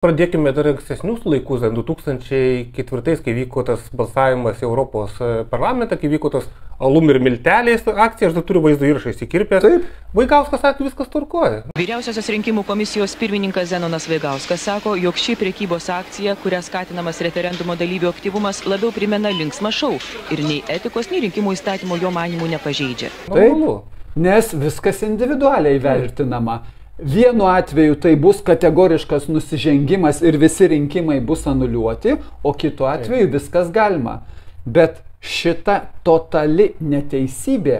Pradėkime dar ankstesnius laikus, 2004, kai vyko tas balsavimas Europos parlamentą, kai vyko tas alum ir milteliais akcija, aš dar turiu vaizdo įrašą įsikirpęs. Taip. Vaigauskas sakė, viskas tvarkoja. Vyriausiosios rinkimų komisijos pirmininkas Zenonas Vaigauskas sako, jog ši prekybos akcija, kuria skatinamas referendumo dalyvių aktyvumas, labiau primena linksmą šou ir nei etikos, nei rinkimų įstatymo jo manimų nepažeidžia. Taip, nes viskas individualiai vertinama. Vienu atveju tai bus kategoriškas nusižengimas ir visi rinkimai bus anuliuoti, o kitu atveju viskas galima. Bet šita totali neteisybė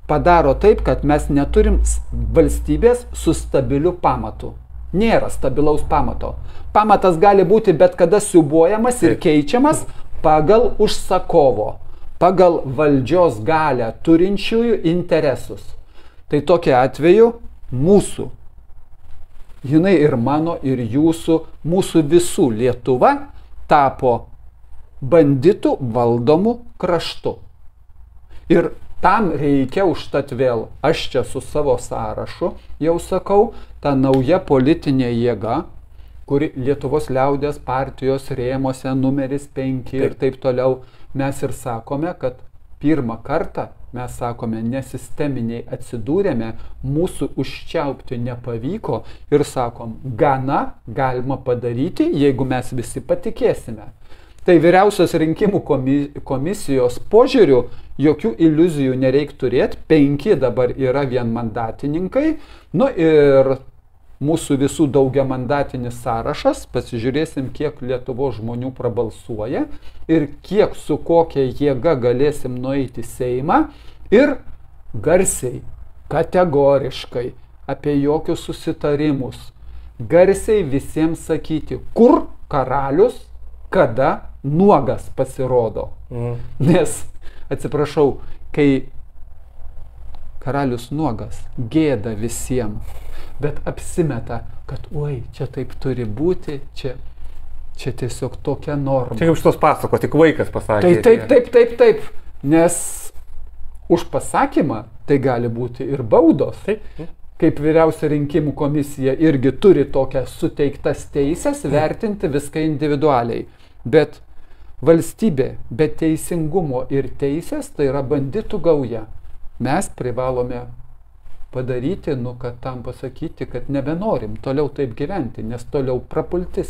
padaro taip, kad mes neturim valstybės su stabiliu pamatu. Nėra stabilaus pamato. Pamatas gali būti bet kada siūbuojamas ir keičiamas pagal užsakovo, pagal valdžios galią turinčiųjų interesus. Tai tokiu atveju mūsų, jinai ir mano, ir jūsų, mūsų visų Lietuva tapo banditų valdomų kraštu. Ir tam reikia užtat vėl, aš čia su savo sąrašu jau sakau, ta nauja politinė jėga, kuri Lietuvos liaudės partijos rėmose numeris 5 ir taip toliau, mes ir sakome, kad pirmą kartą mes sakome, nesisteminiai atsidūrėme, mūsų užčiaupti nepavyko ir sakom, gana galima padaryti, jeigu mes visi patikėsime. Tai vyriausios rinkimų komisijos požiūrių jokių iliuzijų nereik turėti, 5 dabar yra vienmandatininkai, nu ir mūsų visų daugiamandatinis sąrašas, pasižiūrėsim, kiek Lietuvos žmonių prabalsuoja ir kiek su kokia jėga galėsim nueiti Seimą ir garsiai, kategoriškai, apie jokius susitarimus, garsiai visiems sakyti, kur karalius, kada nuogas pasirodo. Nes, atsiprašau, kai karalius nuogas, gėda visiems. Bet apsimeta, kad oi, čia taip turi būti, čia tiesiog tokia norma. Čia kaip šitos pasakos, tik vaikas pasakė. Taip. Nes už pasakymą tai gali būti ir baudos. Taip. Kaip vyriausia rinkimų komisija irgi turi tokias suteiktas teisės vertinti viską individualiai. Bet valstybė be teisingumo ir teisės tai yra banditų gauja. Mes privalome padaryti, kad tam pasakyti, kad nebenorim toliau taip gyventi, nes toliau prapultis.